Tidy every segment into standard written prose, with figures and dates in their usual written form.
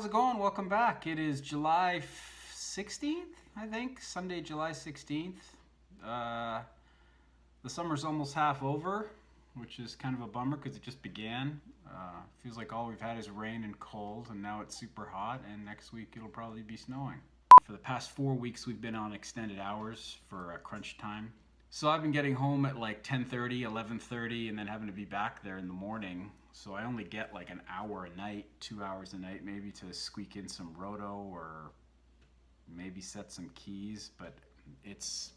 how's it going? Welcome back. It is July 16th, I think. Sunday, July 16th. The summer's almost half over, which is kind of a bummer because it just began. Feels like all we've had is rain and cold, and now it's super hot, and next week it'll probably be snowing. For the past 4 weeks, we've been on extended hours for crunch time. So I've been getting home at like 10:30, 11:30, and then having to be back there in the morning. So I only get like an hour a night, 2 hours a night maybe to squeak in some roto or maybe set some keys, but it's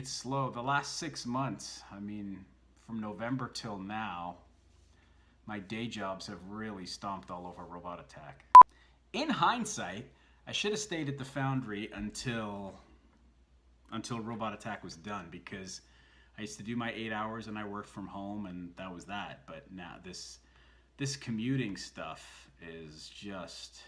slow. The last 6 months, I mean, from November till now, my day jobs have really stomped all over Robot Attack. In hindsight, I should have stayed at the foundry until Robot Attack was done, because I used to do my 8 hours and I worked from home and that was that. But now this commuting stuff is just...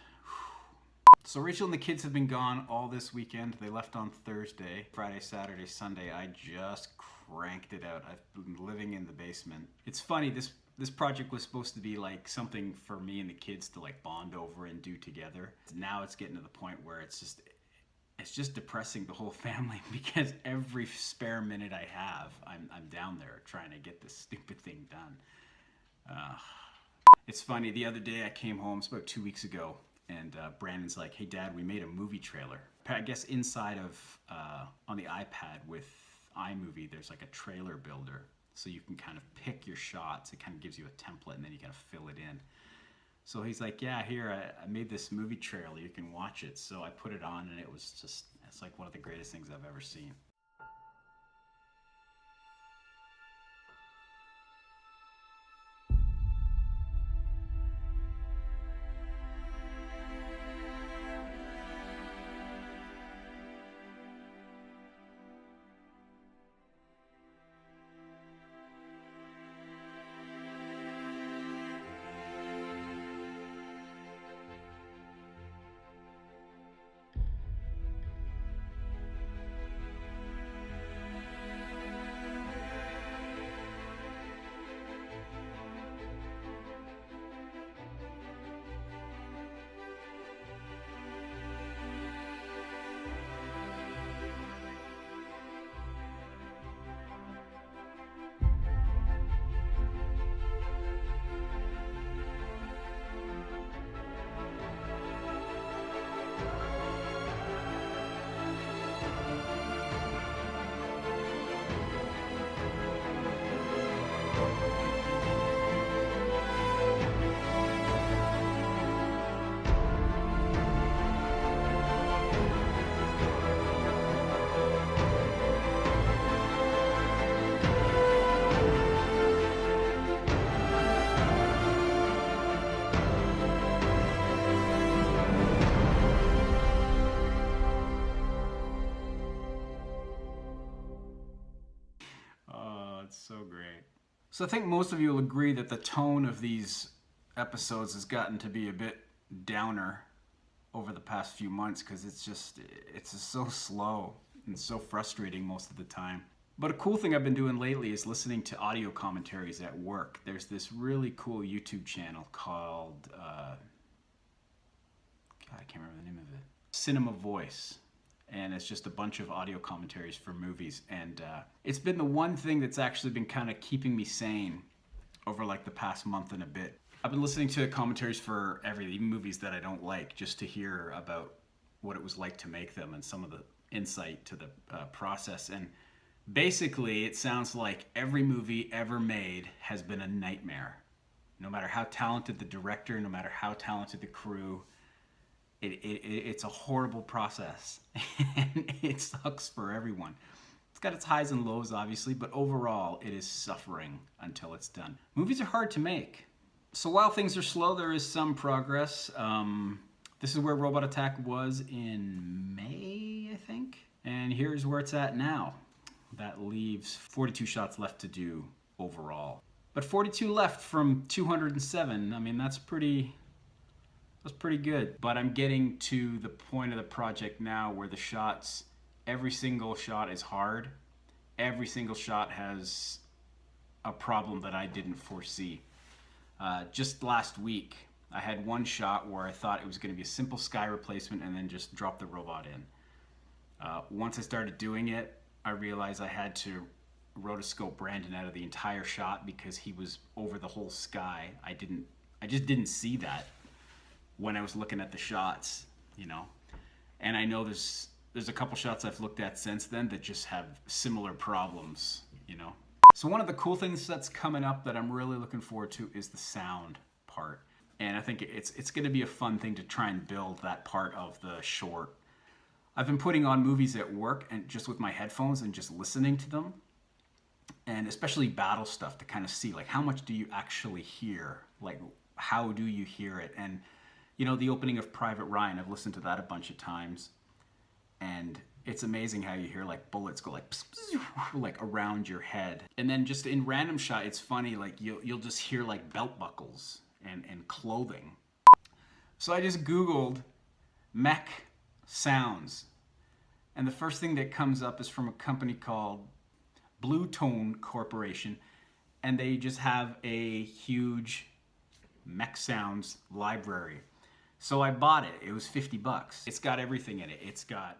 So Rachel and the kids have been gone all this weekend. They left on Thursday. Friday, Saturday, Sunday, I just cranked it out. I've been living in the basement. It's funny, this project was supposed to be like something for me and the kids to like bond over and do together. Now it's getting to the point where it's just depressing the whole family, because every spare minute I have, I'm down there trying to get this stupid thing done. It's funny, the other day I came home, it's about 2 weeks ago, and Brandon's like, "Hey Dad, we made a movie trailer." I guess inside of, on the iPad with iMovie, there's like a trailer builder. So you can kind of pick your shots. It kind of gives you a template and then you gotta fill it in. So he's like, "Yeah, here, I made this movie trailer, you can watch it." So I put it on and it's like one of the greatest things I've ever seen. So great. So I think most of you will agree that the tone of these episodes has gotten to be a bit downer over the past few months, because it's just so slow and so frustrating most of the time. But a cool thing I've been doing lately is listening to audio commentaries at work. There's this really cool YouTube channel called, God, I can't remember the name of it. Cinema Voice. And it's just a bunch of audio commentaries for movies. And it's been the one thing that's actually been kind of keeping me sane over like the past month and a bit. I've been listening to commentaries for everything, even movies that I don't like, just to hear about what it was like to make them and some of the insight to the process. And basically, it sounds like every movie ever made has been a nightmare. No matter how talented the director, no matter how talented the crew, it's a horrible process, and it sucks for everyone. It's got its highs and lows, obviously, but overall, it is suffering until it's done. Movies are hard to make. So while things are slow, there is some progress. This is where Robot Attack was in May, I think. And here's where it's at now. That leaves 42 shots left to do overall. But 42 left from 207, I mean, that's pretty good. But I'm getting to the point of the project now where the shots, every single shot is hard. Every single shot has a problem that I didn't foresee. Just last week, I had one shot where I thought it was going to be a simple sky replacement and then just drop the robot in. Once I started doing it, I realized I had to rotoscope Brandon out of the entire shot because he was over the whole sky. I just didn't see that when I was looking at the shots, you know. And I know there's a couple shots I've looked at since then that just have similar problems, you know. So one of the cool things that's coming up that I'm really looking forward to is the sound part. And I think it's going to be a fun thing to try and build that part of the short. I've been putting on movies at work and just with my headphones and just listening to them. And especially battle stuff to kind of see, like, how much do you actually hear? Like, how do you hear it? And, you know, the opening of Private Ryan, I've listened to that a bunch of times. And it's amazing how you hear, like, bullets go, like, pss, pss, like, around your head. And then just in random shot, it's funny, like, you'll just hear, like, belt buckles and clothing. So I just Googled mech sounds. And the first thing that comes up is from a company called Blue Tone Corporation, and they just have a huge mech sounds library. So I bought it. It was $50. It's got everything in it. It's got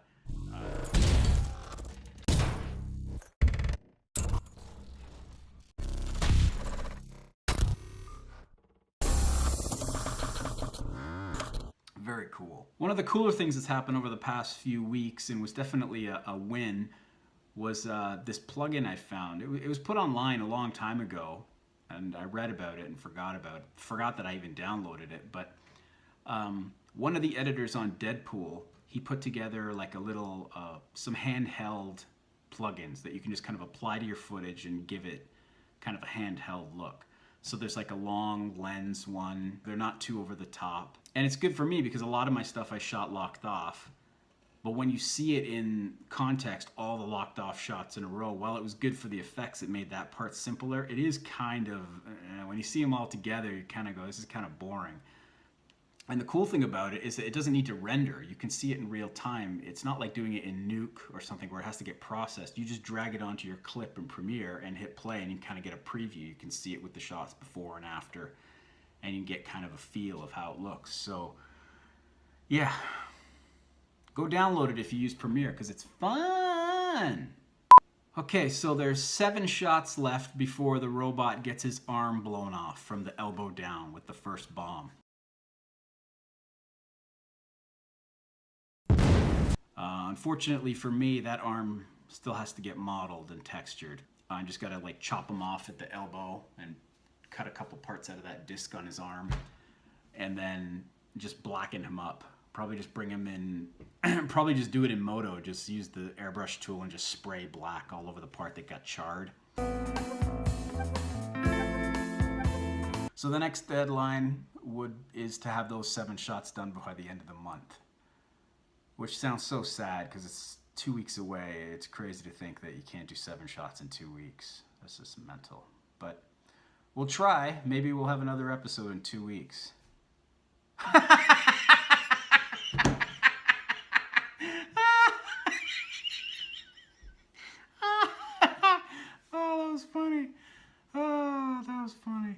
very cool. One of the cooler things that's happened over the past few weeks, and was definitely a win, was this plugin I found. It was put online a long time ago, and I read about it and forgot that I even downloaded it. But one of the editors on Deadpool, he put together like a little, some handheld plugins that you can just kind of apply to your footage and give it kind of a handheld look. So there's like a long lens one. They're not too over the top. And it's good for me because a lot of my stuff I shot locked off. But when you see it in context, all the locked off shots in a row, while it was good for the effects, it made that part simpler. It is kind of, when you see them all together, you kind of go, this is kind of boring. And the cool thing about it is that it doesn't need to render. You can see it in real time. It's not like doing it in Nuke or something where it has to get processed. You just drag it onto your clip in Premiere and hit play, and you kind of get a preview. You can see it with the shots before and after, and you get kind of a feel of how it looks. So, yeah. Go download it if you use Premiere, because it's fun. Okay, so there's 7 shots left before the robot gets his arm blown off from the elbow down with the first bomb. Unfortunately for me, that arm still has to get modeled and textured. I just gotta like chop him off at the elbow and cut a couple parts out of that disc on his arm, and then just blacken him up. Probably just bring him in, probably just do it in Moto, just use the airbrush tool and just spray black all over the part that got charred. So the next deadline is to have those 7 shots done by the end of the month. Which sounds so sad because it's 2 weeks away. It's crazy to think that you can't do 7 shots in 2 weeks. That's just mental. But we'll try. Maybe we'll have another episode in 2 weeks. Oh, that was funny. Oh, that was funny.